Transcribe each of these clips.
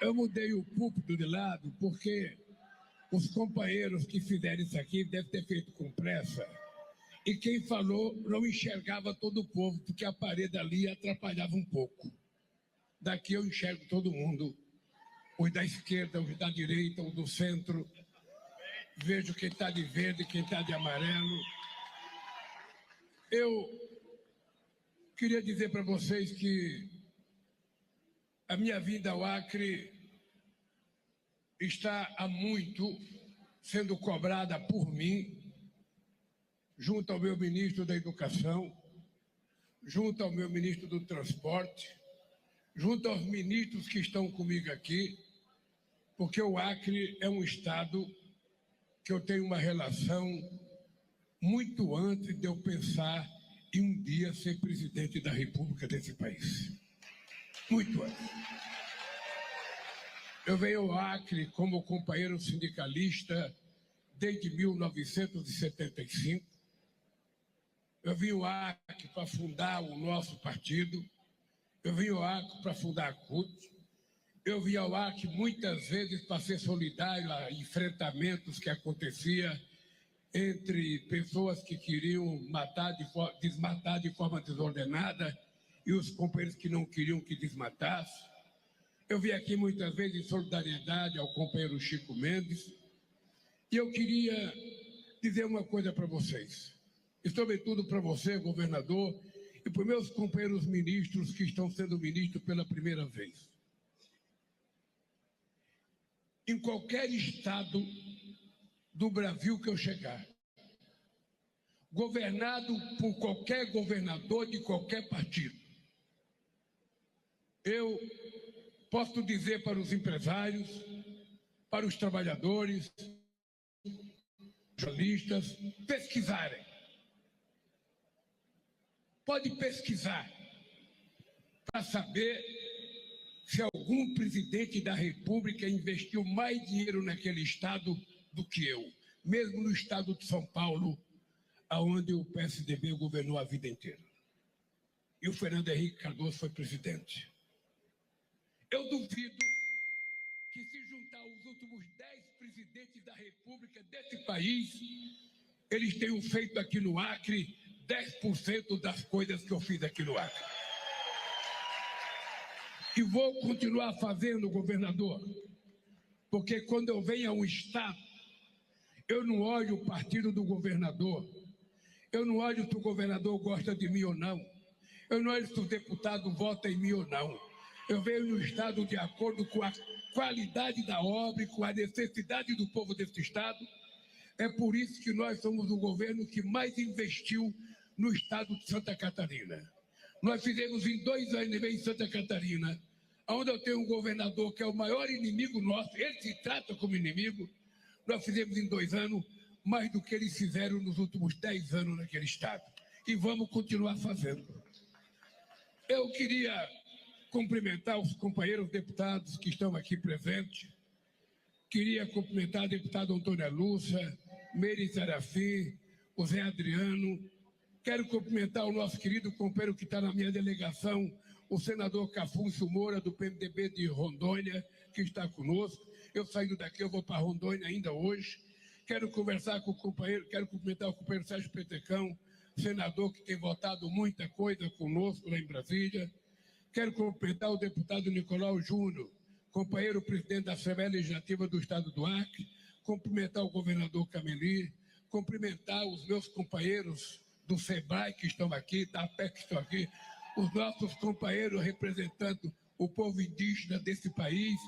Eu mudei o púlpito de lado porque os companheiros que fizeram isso aqui devem ter feito com pressa. E quem falou não enxergava todo o povo, porque a parede ali atrapalhava um pouco. Daqui eu enxergo todo mundo, os da esquerda, os da direita, os do centro. Vejo quem está de verde, quem está de amarelo. Eu queria dizer para vocês que a minha vinda ao Acre está há muito sendo cobrada por mim, junto ao meu ministro da Educação, junto ao meu ministro do Transporte, junto aos ministros que estão comigo aqui, porque o Acre é um estado que eu tenho uma relação muito antes de eu pensar em um dia ser presidente da República desse país. Muito antes. Eu venho ao Acre como companheiro sindicalista desde 1975. Eu vim ao Acre para fundar o nosso partido. Eu vim ao Acre para fundar a CUT. Eu vim ao Acre muitas vezes para ser solidário a enfrentamentos que aconteciam entre pessoas que queriam desmatar de forma desordenada e os companheiros que não queriam que desmatasse. Eu vim aqui muitas vezes em solidariedade ao companheiro Chico Mendes. E eu queria dizer uma coisa para vocês, e sobretudo para você, governador, e para os meus companheiros ministros que estão sendo ministros pela primeira vez. Em qualquer estado do Brasil que eu chegar, governado por qualquer governador de qualquer partido, eu posso dizer para os empresários, para os trabalhadores, jornalistas, pesquisarem. Pode pesquisar para saber se algum presidente da República investiu mais dinheiro naquele estado do que eu, mesmo no estado de São Paulo, onde o PSDB governou a vida inteira. E o Fernando Henrique Cardoso foi presidente. Eu duvido que, se juntar os últimos 10 presidentes da República desse país, eles tenham feito aqui no Acre 10% das coisas que eu fiz aqui no Acre. E vou continuar fazendo, governador, porque quando eu venho a um estado, eu não olho o partido do governador, eu não olho se o governador gosta de mim ou não, eu não olho se o deputado vota em mim ou não. Eu venho no estado de acordo com a qualidade da obra e com a necessidade do povo desse estado. É por isso que nós somos o governo que mais investiu no estado de Santa Catarina. Nós fizemos em 2 anos e meio em Santa Catarina, onde eu tenho um governador que é o maior inimigo nosso, ele se trata como inimigo. Nós fizemos em 2 anos mais do que eles fizeram nos últimos 10 anos naquele estado. E vamos continuar fazendo. Eu queria cumprimentar os companheiros deputados que estão aqui presentes. Queria cumprimentar a deputada Antônia Lúcia, Meire Serafim, o Zé Adriano. Quero cumprimentar o nosso querido companheiro que está na minha delegação, o senador Cafúncio Moura, do PMDB de Rondônia, que está conosco. Eu saindo daqui, eu vou para Rondônia ainda hoje. Quero conversar com o companheiro, quero cumprimentar o companheiro Sérgio Petecão, senador que tem votado muita coisa conosco lá em Brasília. Quero cumprimentar o deputado Nicolau Júnior, companheiro presidente da Assembleia Legislativa do Estado do Acre, cumprimentar o governador Cameli, cumprimentar os meus companheiros do SEBRAE que estão aqui, da APEC que estão aqui, os nossos companheiros representando o povo indígena desse país.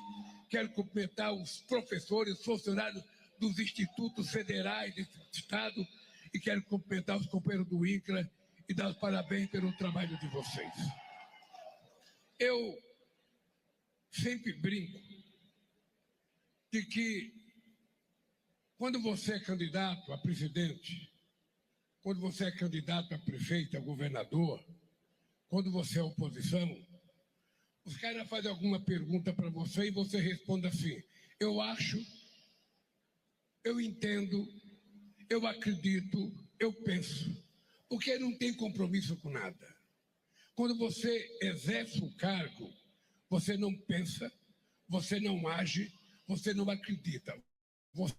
Quero cumprimentar os professores, funcionários dos institutos federais desse estado e quero cumprimentar os companheiros do INCRA e dar os parabéns pelo trabalho de vocês. Eu sempre brinco de que quando você é candidato a presidente, quando você é candidato a prefeito, a governador, quando você é oposição, os caras fazem alguma pergunta para você e você responde assim: eu acho, eu entendo, eu acredito, eu penso, porque não tem compromisso com nada. Quando você exerce o cargo, você não pensa, você não age, você não acredita. Você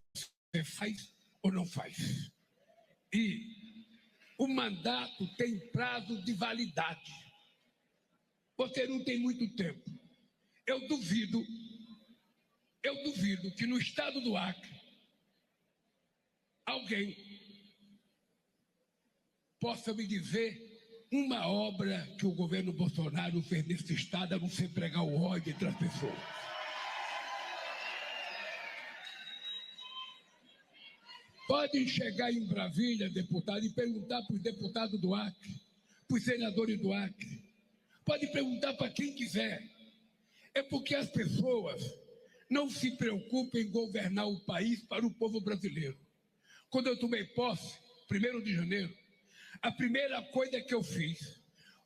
faz ou não faz. E o mandato tem prazo de validade. Você não tem muito tempo. Eu duvido que no estado do Acre alguém possa me dizer uma obra que o governo Bolsonaro fez nesse estado a não ser pregar o ódio entre as pessoas. Podem chegar em Brasília, deputado, e perguntar para os deputados do Acre, para os senadores do Acre. Pode perguntar para quem quiser. É porque as pessoas não se preocupam em governar o país para o povo brasileiro. Quando eu tomei posse, 1º de janeiro, a primeira coisa que eu fiz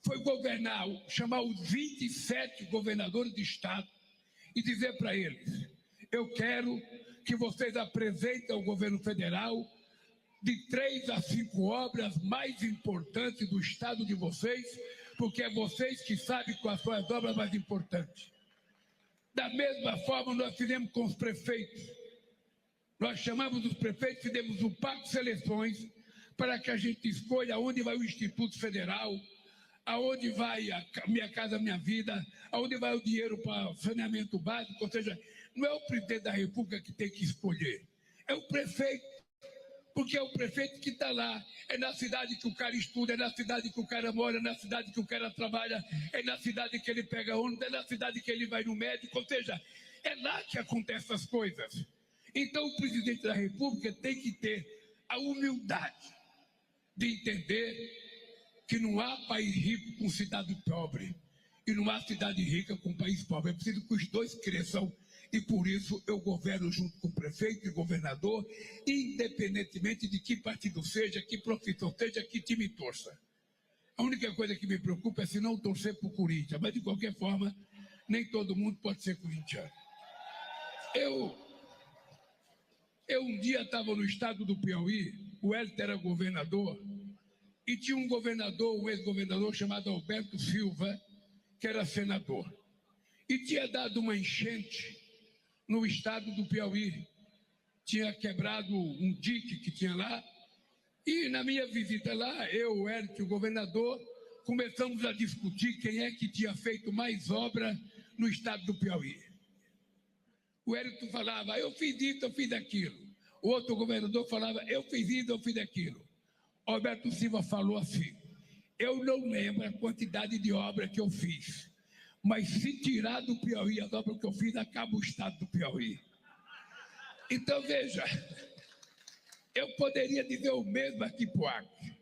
foi governar, chamar os 27 governadores de estado e dizer para eles: eu quero que vocês apresentem ao governo federal de 3 a 5 obras mais importantes do estado de vocês, porque é vocês que sabem quais são as obras mais importantes. Da mesma forma, nós fizemos com os prefeitos. Nós chamamos os prefeitos, fizemos um pacto de seleções para que a gente escolha aonde vai o Instituto Federal, aonde vai a Minha Casa Minha Vida, aonde vai o dinheiro para saneamento básico. Ou seja, não é o presidente da República que tem que escolher, é o prefeito, porque é o prefeito que está lá. É na cidade que o cara estuda, é na cidade que o cara mora, é na cidade que o cara trabalha, é na cidade que ele pega ônibus, é na cidade que ele vai no médico. Ou seja, é lá que acontecem as coisas. Então o presidente da República tem que ter a humildade de entender que não há país rico com cidade pobre e não há cidade rica com país pobre. É preciso que os dois cresçam e por isso eu governo junto com o prefeito e governador, independentemente de que partido seja, que profissão seja, que time torça. A única coisa que me preocupa é se não torcer para o Corinthians, mas de qualquer forma, nem todo mundo pode ser corintiano. Eu um dia estava no estado do Piauí, o Hélio era governador, e tinha um governador, um ex-governador chamado Alberto Silva, que era senador. E tinha dado uma enchente no estado do Piauí. Tinha quebrado um dique que tinha lá. E na minha visita lá, eu, o Hélio e o governador, começamos a discutir quem é que tinha feito mais obra no estado do Piauí. O Hélio falava: eu fiz isso, eu fiz aquilo. O outro governador falava: eu fiz isso, eu fiz aquilo. Alberto Silva falou assim: eu não lembro a quantidade de obra que eu fiz, mas se tirar do Piauí as obras que eu fiz, acaba o estado do Piauí. Então, veja, eu poderia dizer o mesmo aqui para o Acre.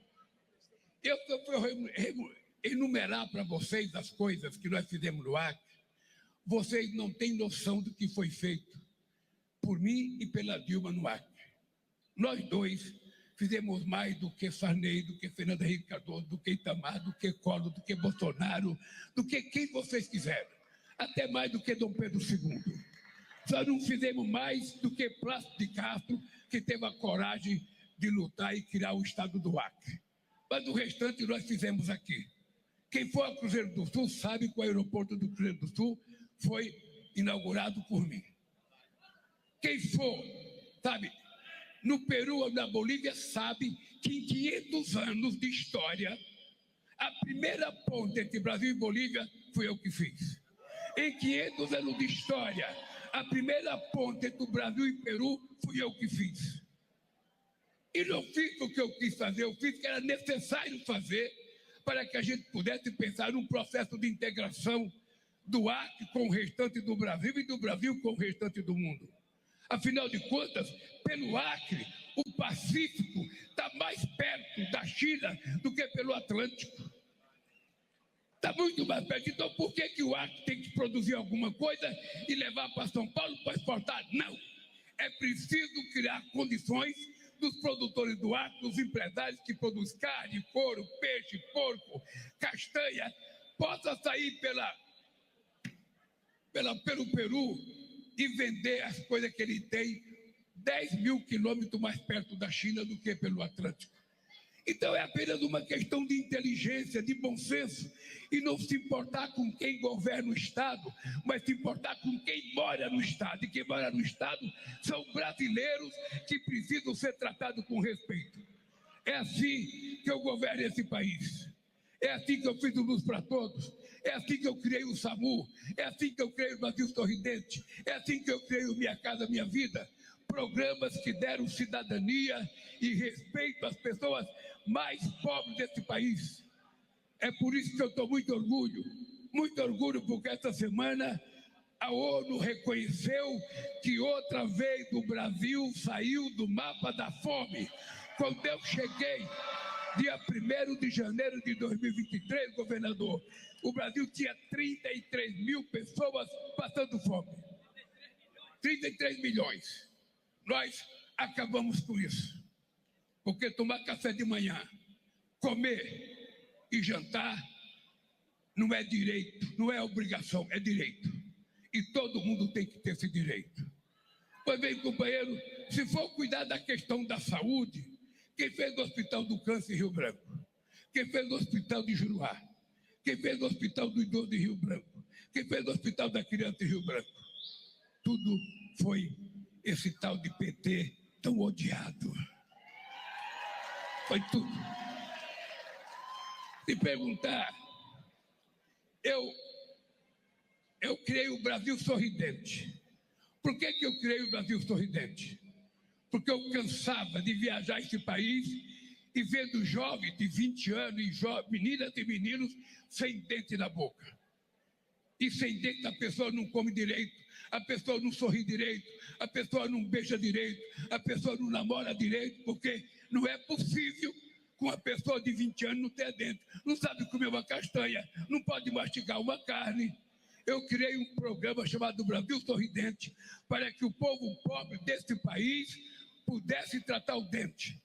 Eu vou enumerar para vocês as coisas que nós fizemos no Acre. Vocês não têm noção do que foi feito por mim e pela Dilma no Acre. Nós dois fizemos mais do que Sarney, do que Fernando Henrique Cardoso, do que Itamar, do que Collor, do que Bolsonaro, do que quem vocês quiserem. Até mais do que Dom Pedro II. Só não fizemos mais do que Plácido de Castro, que teve a coragem de lutar e criar o estado do Acre. Mas o restante nós fizemos aqui. Quem for ao Cruzeiro do Sul sabe que o aeroporto do Cruzeiro do Sul foi inaugurado por mim. Quem for, sabe, no Peru ou na Bolívia sabe que em 500 anos de história, a primeira ponte entre Brasil e Bolívia fui eu que fiz. Em 500 anos de história, a primeira ponte entre o Brasil e o Peru fui eu que fiz. E não fiz o que eu quis fazer, eu fiz o que era necessário fazer para que a gente pudesse pensar num processo de integração do Acre com o restante do Brasil e do Brasil com o restante do mundo. Afinal de contas, pelo Acre, o Pacífico está mais perto da China do que pelo Atlântico. Está muito mais perto. Então, por que o Acre tem que produzir alguma coisa e levar para São Paulo para exportar? Não. É preciso criar condições dos produtores do Acre, dos empresários que produzem carne, couro, peixe, porco, castanha, possa sair pelo Peru e vender as coisas que ele tem 10 mil quilômetros mais perto da China do que pelo Atlântico. Então é apenas uma questão de inteligência, de bom senso, e não se importar com quem governa o Estado, mas se importar com quem mora no Estado. E quem mora no Estado são brasileiros que precisam ser tratados com respeito. É assim que eu governo esse país. É assim que eu fiz o Luz para Todos. É assim que eu criei o SAMU. É assim que eu criei o Brasil Sorridente. É assim que eu criei o Minha Casa Minha Vida. Programas que deram cidadania e respeito às pessoas mais pobres desse país. É por isso que eu estou muito orgulho, porque essa semana a ONU reconheceu que outra vez o Brasil saiu do mapa da fome. Quando eu cheguei, dia 1º de janeiro de 2023, governador, o Brasil tinha 33 mil pessoas passando fome. 33 milhões. Nós acabamos com isso. Porque tomar café de manhã, comer e jantar não é direito, não é obrigação, é direito. E todo mundo tem que ter esse direito. Pois bem, companheiro, se for cuidar da questão da saúde, quem fez o Hospital do Câncer em Rio Branco, quem fez o Hospital de Juruá, quem fez o Hospital do Idoso em Rio Branco, quem fez o Hospital da Criança em Rio Branco, tudo foi esse tal de PT tão odiado. Foi tudo. Se perguntar, eu criei o Brasil Sorridente. Por que eu criei o Brasil Sorridente? Porque eu cansava de viajar esse país e vendo jovens de 20 anos, e meninas e meninos sem dente na boca. E sem dente a pessoa não come direito, a pessoa não sorri direito, a pessoa não beija direito, a pessoa não namora direito, porque não é possível que uma pessoa de 20 anos não tenha dente, não sabe comer uma castanha, não pode mastigar uma carne. Eu criei um programa chamado Brasil Sorridente para que o povo pobre desse país pudesse tratar o dente.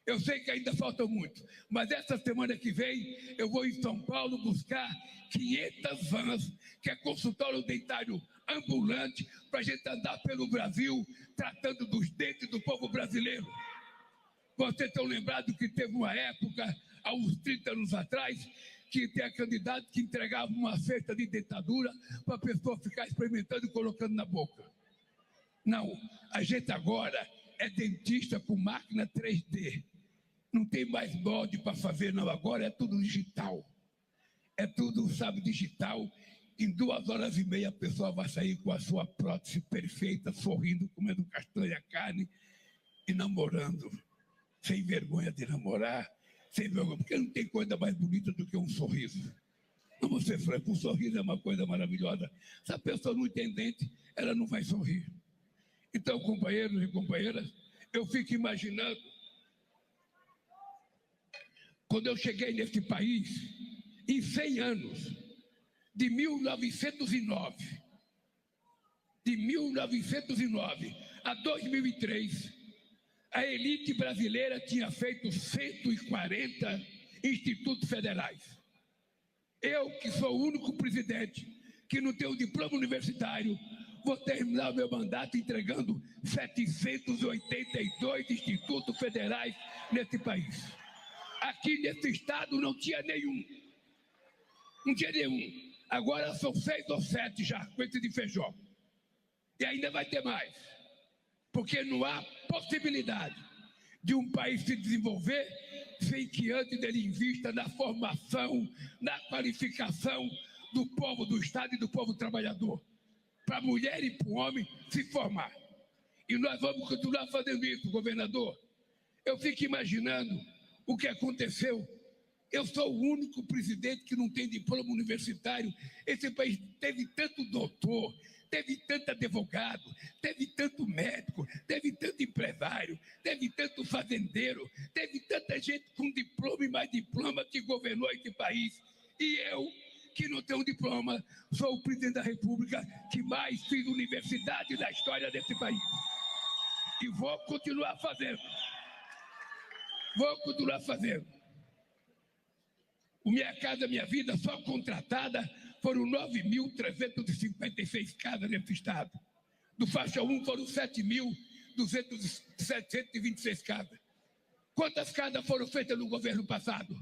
Eu sei que ainda falta muito, mas essa semana que vem eu vou em São Paulo buscar 500 vans, que é consultório dentário ambulante, para a gente andar pelo Brasil tratando dos dentes do povo brasileiro. Vocês estão lembrados que teve uma época, há uns 30 anos atrás, que tem candidato que entregava uma cesta de dentadura para a pessoa ficar experimentando e colocando na boca. Não, a gente agora é dentista com máquina 3D. Não tem mais molde para fazer, não. Agora é tudo digital. É tudo, sabe, digital. Em 2h30 a pessoa vai sair com a sua prótese perfeita, sorrindo, comendo castanha, carne e namorando. Sem vergonha de namorar, sem vergonha, porque não tem coisa mais bonita do que um sorriso. Vamos ser francos, um sorriso é uma coisa maravilhosa. Se a pessoa não tem dente, ela não vai sorrir. Então, companheiros e companheiras, eu fico imaginando, quando eu cheguei nesse país, em 100 anos, de 1909 a 2003, a elite brasileira tinha feito 140 institutos federais. Eu, que sou o único presidente que não tem o diploma universitário, vou terminar meu mandato entregando 782 institutos federais nesse país. Aqui nesse estado não tinha nenhum. Não tinha nenhum. Agora são 6 ou 7 já, com esse de Feijó. E ainda vai ter mais. Porque não há possibilidade de um país se desenvolver sem que antes ele invista na formação, na qualificação do povo do Estado e do povo trabalhador, para a mulher e para o homem se formar. E nós vamos continuar fazendo isso, governador. Eu fico imaginando o que aconteceu. Eu sou o único presidente que não tem diploma universitário. Esse país teve tanto doutor, teve tanto advogado, teve tanto médico, teve tanto empresário, teve tanto fazendeiro, teve tanta gente com diploma e mais diploma que governou esse país. E eu, que não tenho diploma, sou o presidente da República que mais fiz universidade na história desse país. E vou continuar fazendo. O Minha Casa Minha Vida, só contratada, foram 9.356 casas nesse estado. Do faixa 1 foram 7.726 casas. Quantas casas foram feitas no governo passado?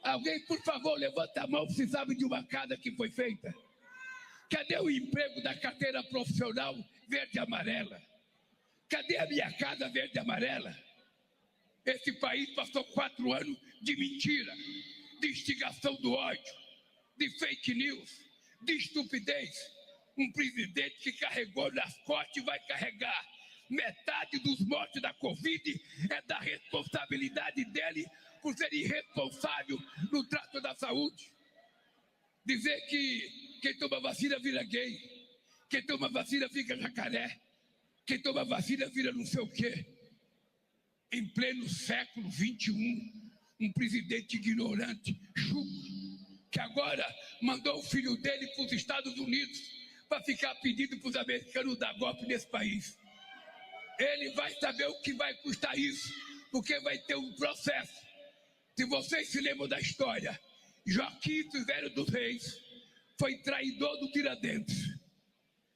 Alguém, por favor, levanta a mão se sabe de uma casa que foi feita. Cadê o emprego da carteira profissional verde e amarela? Cadê a minha casa verde e amarela? Esse país passou 4 anos de mentira, de instigação do ódio, de fake news, de estupidez. Um presidente que carregou nas costas e vai carregar metade dos mortes da Covid é da responsabilidade dele por ser irresponsável no trato da saúde. Dizer que quem toma vacina vira gay, quem toma vacina fica jacaré, quem toma vacina vira não sei o quê. Em pleno século XXI, um presidente ignorante, chucro, que agora mandou o filho dele para os Estados Unidos para ficar pedindo para os americanos dar golpe nesse país. Ele vai saber o que vai custar isso, porque vai ter um processo. Se vocês se lembram da história, Joaquim Silvério dos Reis foi traidor do Tiradentes.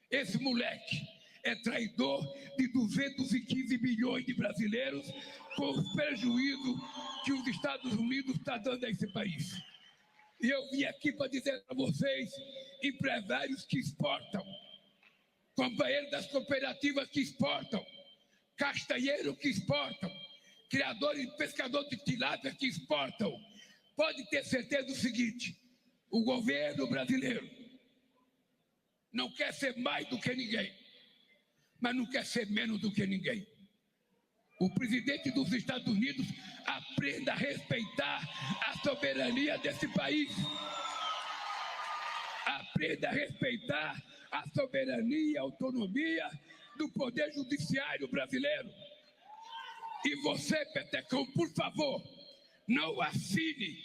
Esse moleque é traidor de 215 milhões de brasileiros com o prejuízo que os Estados Unidos estão dando a esse país. E eu vim aqui para dizer para vocês, empresários que exportam, companheiros das cooperativas que exportam, castanheiro que exportam, criadores e pescadores de tilápia que exportam, pode ter certeza do seguinte: o governo brasileiro não quer ser mais do que ninguém, mas não quer ser menos do que ninguém. O presidente dos Estados Unidos aprenda a respeitar a soberania desse país. Aprenda a respeitar a soberania e a autonomia do Poder Judiciário brasileiro. E você, Petecão, por favor, não assine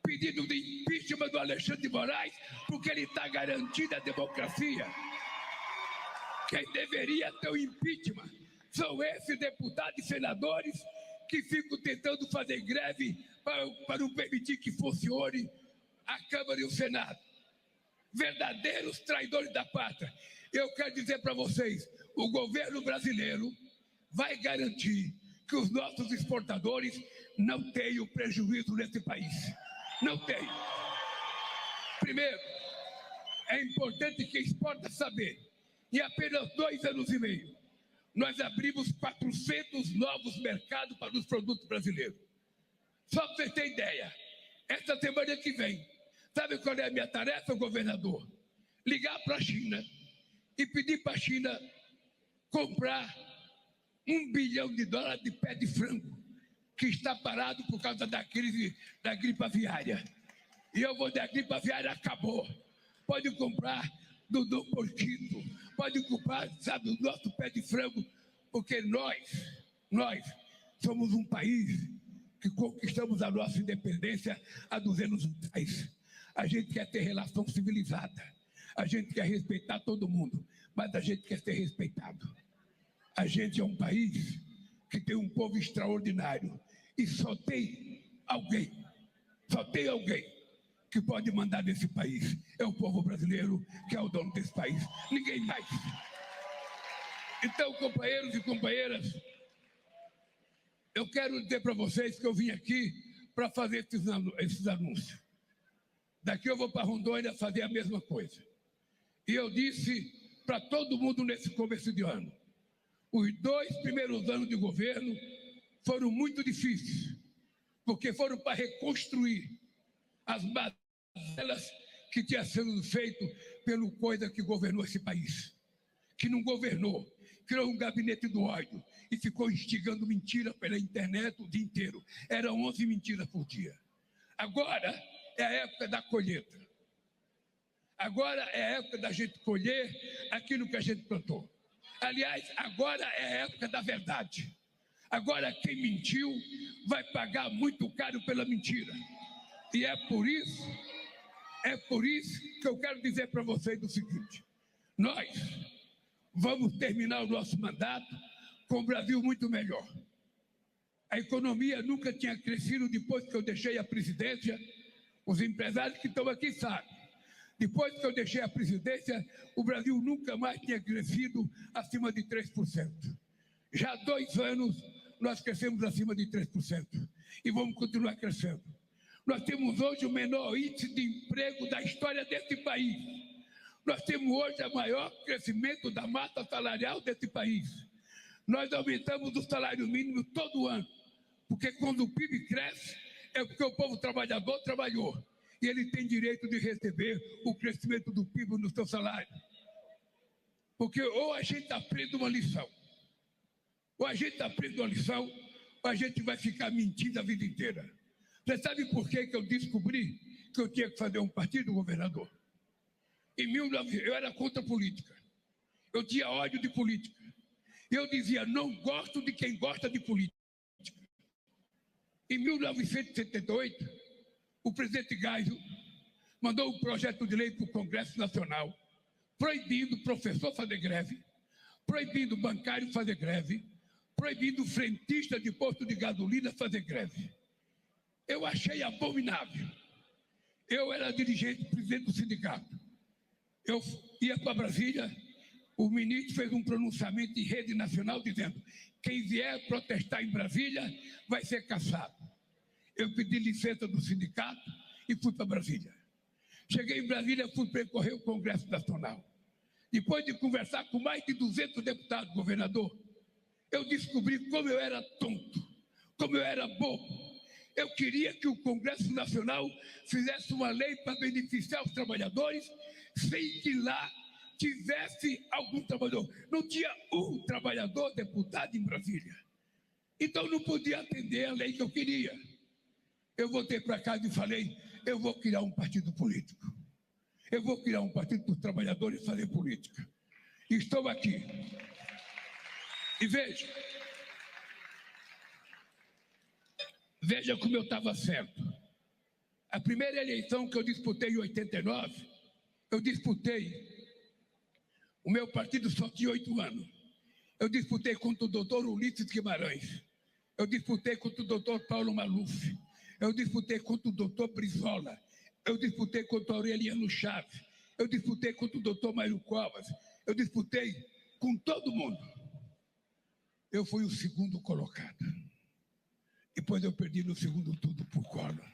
pedido de impeachment do Alexandre de Moraes, porque ele está garantindo a democracia. Quem deveria ter o impeachment são esses deputados e senadores que ficam tentando fazer greve para não permitir que funcione a Câmara e o Senado. Verdadeiros traidores da pátria. Eu quero dizer para vocês, o governo brasileiro vai garantir que os nossos exportadores não tenham prejuízo nesse país. Não tem. Primeiro, é importante que exporta saber, em apenas 2 anos e meio, nós abrimos 400 novos mercados para os produtos brasileiros. Só para você ter ideia, esta semana que vem, sabe qual é a minha tarefa, governador? Ligar para a China e pedir para a China comprar $1 bilhão de pé de frango, que está parado por causa da crise da gripe aviária. E eu vou dizer, a gripe aviária acabou. Pode comprar do Dom Porquito, pode comprar, sabe, o nosso pé de frango, porque nós somos um país que conquistamos a nossa independência há 200 anos atrás. A gente quer ter relação civilizada, a gente quer respeitar todo mundo, mas a gente quer ser respeitado. A gente é um país que tem um povo extraordinário e só tem alguém que pode mandar nesse país. É o povo brasileiro que é o dono desse país, ninguém mais. Então, companheiros e companheiras, eu quero dizer para vocês que eu vim aqui para fazer esses anúncios. Daqui eu vou para Rondônia fazer a mesma coisa. E eu disse para todo mundo nesse começo de ano, os 2 primeiros anos de governo foram muito difíceis, porque foram para reconstruir as mazelas que tinha sido feito pelo coisa que governou esse país, que não governou, criou um gabinete do ódio e ficou instigando mentira pela internet o dia inteiro. Eram 11 mentiras por dia. Agora é a época da colheita. Agora é a época da gente colher aquilo que a gente plantou. Aliás, agora é a época da verdade. Agora quem mentiu vai pagar muito caro pela mentira. E é por isso que eu quero dizer para vocês o seguinte: nós vamos terminar o nosso mandato com o Brasil muito melhor. A economia nunca tinha crescido depois que eu deixei a presidência. Os empresários que estão aqui sabem. Depois que eu deixei a presidência, o Brasil nunca mais tinha crescido acima de 3%. Já há 2 anos, nós crescemos acima de 3% e vamos continuar crescendo. Nós temos hoje o menor índice de emprego da história desse país. Nós temos hoje o maior crescimento da massa salarial desse país. Nós aumentamos o salário mínimo todo ano, porque quando o PIB cresce, é porque o povo trabalhador trabalhou. E ele tem direito de receber o crescimento do PIB no seu salário. Porque ou a gente aprende uma lição, ou a gente aprende uma lição, ou a gente vai ficar mentindo a vida inteira. Você sabe por que eu descobri que eu tinha que fazer um partido, governador? Em 1900, eu era contra a política. Eu tinha ódio de política. Eu dizia, não gosto de quem gosta de política. Em 1978, o presidente Geisel mandou um projeto de lei para o Congresso Nacional, proibindo o professor fazer greve, proibindo o bancário fazer greve, proibindo o frentista de posto de gasolina fazer greve. Eu achei abominável. Eu era dirigente, presidente do sindicato. Eu ia para Brasília, o ministro fez um pronunciamento em rede nacional dizendo: quem vier protestar em Brasília vai ser caçado. Eu pedi licença do sindicato e fui para Brasília. Cheguei em Brasília, fui percorrer o Congresso Nacional. Depois de conversar com mais de 200 deputados, governador, eu descobri como eu era tonto, como eu era bobo. Eu queria que o Congresso Nacional fizesse uma lei para beneficiar os trabalhadores sem que lá tivesse algum trabalhador. Não tinha um trabalhador deputado em Brasília. Então não podia atender a lei que eu queria. Eu voltei para casa e falei, eu vou criar um partido político. Eu vou criar um partido para os trabalhadores fazer política. E estou aqui. E veja como eu estava certo. A primeira eleição que eu disputei em 89, eu disputei, o meu partido só tinha 8 anos. Eu disputei contra o doutor Ulisses Guimarães. Eu disputei contra o doutor Paulo Maluf. Eu disputei contra o doutor Brizola. Eu disputei contra o Aureliano Chaves. Eu disputei contra o doutor Mário Covas. Eu disputei com todo mundo. Eu fui o segundo colocado. Depois eu perdi no segundo turno por Collor.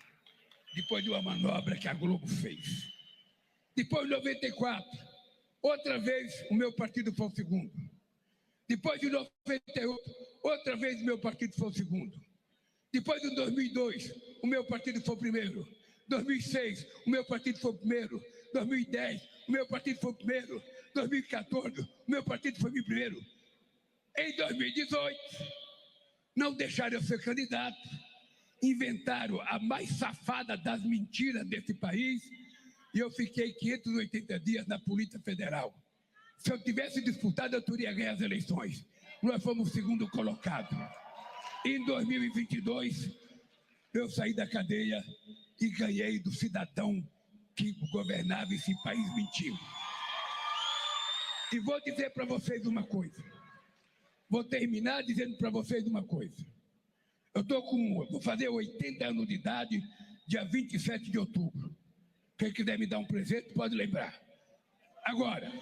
Depois de uma manobra que a Globo fez. Depois de 94, outra vez o meu partido foi o segundo. Depois de 98, outra vez o meu partido foi o segundo. Depois de 2002, o meu partido foi o primeiro. 2006, o meu partido foi o primeiro. 2010, o meu partido foi o primeiro. 2014, o meu partido foi o primeiro. Em 2018, não deixaram eu ser candidato. Inventaram a mais safada das mentiras desse país e eu fiquei 580 dias na Polícia Federal. Se eu tivesse disputado, eu teria ganho as eleições. Nós fomos o segundo colocado. Em 2022, eu saí da cadeia e ganhei do cidadão que governava esse país mentindo. E vou dizer para vocês uma coisa. Vou terminar dizendo para vocês uma coisa. Vou fazer 80 anos de idade, dia 27 de outubro. Quem quiser me dar um presente, pode lembrar. Agora,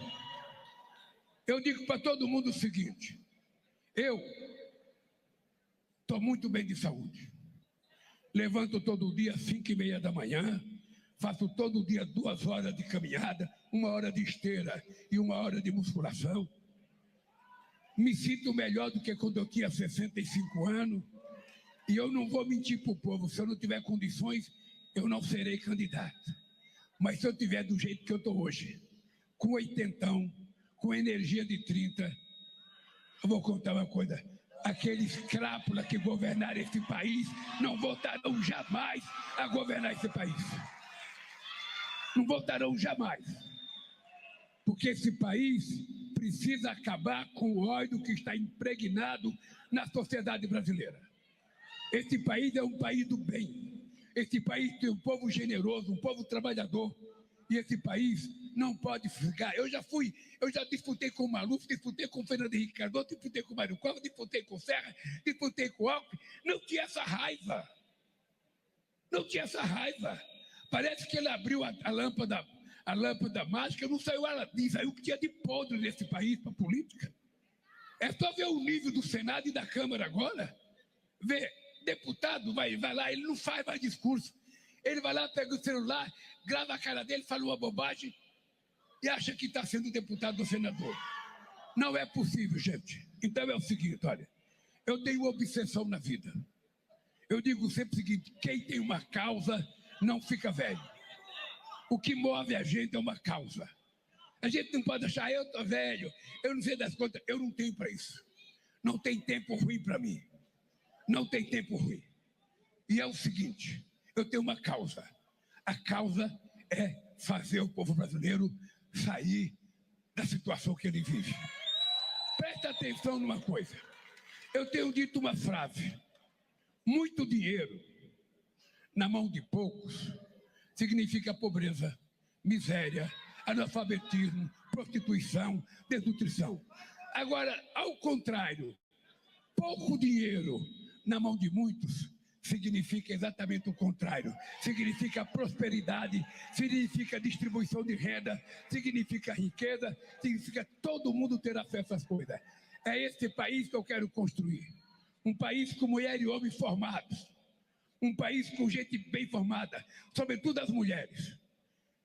eu digo para todo mundo o seguinte. Eu estou muito bem de saúde. Levanto todo dia às 5h30 da manhã, faço todo dia 2 horas de caminhada, 1 hora de esteira e 1 hora de musculação. Me sinto melhor do que quando eu tinha 65 anos. E eu não vou mentir para o povo, se eu não tiver condições, eu não serei candidato. Mas se eu tiver do jeito que eu estou hoje, com 80, com energia de 30, eu vou contar uma coisa. Aqueles crápulas que governaram esse país não voltarão jamais a governar esse país. Não voltarão jamais. Porque esse país precisa acabar com o ódio que está impregnado na sociedade brasileira. Esse país é um país do bem. Esse país tem um povo generoso, um povo trabalhador. E esse país não pode ficar. Eu já disputei com o Maluf, disputei com o Fernando Henrique Cardoso, disputei com o Mário Covas, disputei com o Serra, disputei com o Alckmin. Não tinha essa raiva. Não tinha essa raiva. Parece que ele abriu a lâmpada mágica, não saiu Aladim, saiu o que tinha de podre nesse país para a política. É só ver o nível do Senado e da Câmara agora. vê, deputado vai lá, ele não faz mais discurso. Ele vai lá, pega o celular, grava a cara dele, fala uma bobagem e acha que está sendo deputado ou senador. Não é possível, gente. Então é o seguinte, olha, eu tenho uma obsessão na vida. Eu digo sempre o seguinte, quem tem uma causa não fica velho. O que move a gente é uma causa. A gente não pode achar, eu estou velho, eu não sei das contas, eu não tenho para isso. Não tem tempo ruim para mim. Não tem tempo ruim. E é o seguinte, eu tenho uma causa. A causa é fazer o povo brasileiro sair da situação que ele vive. Presta atenção numa coisa. Eu tenho dito uma frase. Muito dinheiro na mão de poucos significa pobreza, miséria, analfabetismo, prostituição, desnutrição. Agora, ao contrário, pouco dinheiro na mão de muitos significa exatamente o contrário. Significa prosperidade, significa distribuição de renda, significa riqueza, significa todo mundo ter acesso às coisas. É esse país que eu quero construir. Um país com mulher e homens formados. Um país com gente bem formada, sobretudo as mulheres.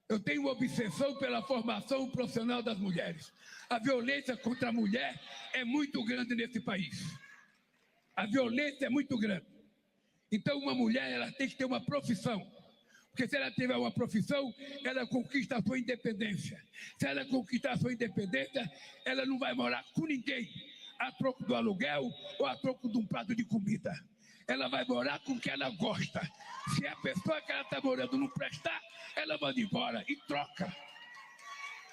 Eu tenho uma obsessão pela formação profissional das mulheres. A violência contra a mulher é muito grande nesse país. A violência é muito grande. Então, uma mulher ela tem que ter uma profissão. Porque se ela tiver uma profissão, ela conquista a sua independência. Se ela conquistar a sua independência, ela não vai morar com ninguém a troco do aluguel ou a troco de um prato de comida. Ela vai morar com o que ela gosta. Se a pessoa que ela está morando não prestar, ela manda embora e troca.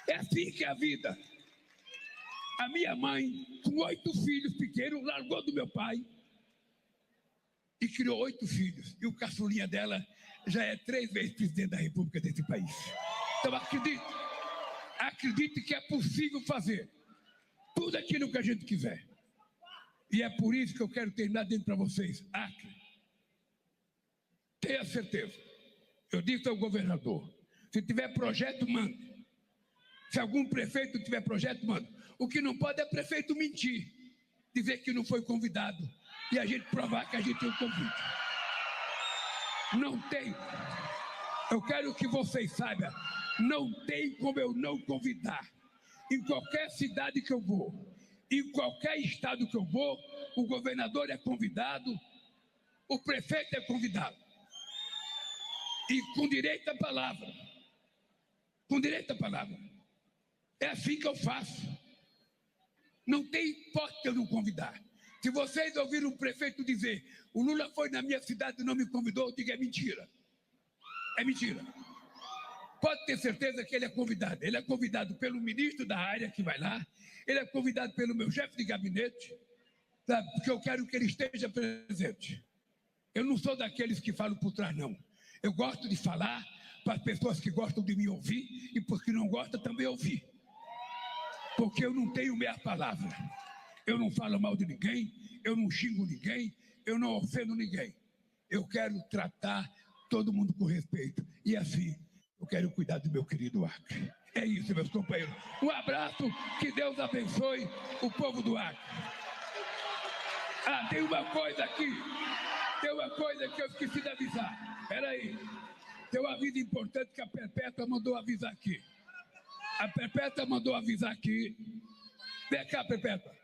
É assim que é a vida. A minha mãe, com 8 filhos pequenos, largou do meu pai e criou 8 filhos. E o caçulinha dela já é 3 vezes presidente da República desse país. Então acredite que é possível fazer tudo aquilo que a gente quiser. E é por isso que eu quero terminar dizendo para vocês, Acre, tenha certeza. Eu disse ao governador, se tiver projeto, manda. Se algum prefeito tiver projeto, manda. O que não pode é prefeito mentir, dizer que não foi convidado e a gente provar que a gente tem um convite. Não tem. Eu quero que vocês saibam, não tem como eu não convidar. Em qualquer cidade que eu vou, em qualquer estado que eu vou, o governador é convidado, o prefeito é convidado. E com direito à palavra. Com direito à palavra. É assim que eu faço. Não tem hipótese eu não convidar. Se vocês ouviram um prefeito dizer, o Lula foi na minha cidade e não me convidou, eu digo, é mentira. É mentira. Pode ter certeza que ele é convidado. Ele é convidado pelo ministro da área que vai lá, ele é convidado pelo meu chefe de gabinete, sabe? Porque eu quero que ele esteja presente. Eu não sou daqueles que falam por trás, não. Eu gosto de falar para as pessoas que gostam de me ouvir e para os que não gostam também ouvir. Porque eu não tenho meia palavra. Eu não falo mal de ninguém, eu não xingo ninguém, eu não ofendo ninguém. Eu quero tratar todo mundo com respeito. E assim, eu quero cuidar do meu querido Acre. É isso, meus companheiros. Um abraço, que Deus abençoe o povo do Acre. Ah, tem uma coisa aqui. Tem uma coisa que eu esqueci de avisar. Espera aí. Tem um aviso importante que a Perpétua mandou avisar aqui. A Perpétua mandou avisar aqui. Vem cá, Perpétua.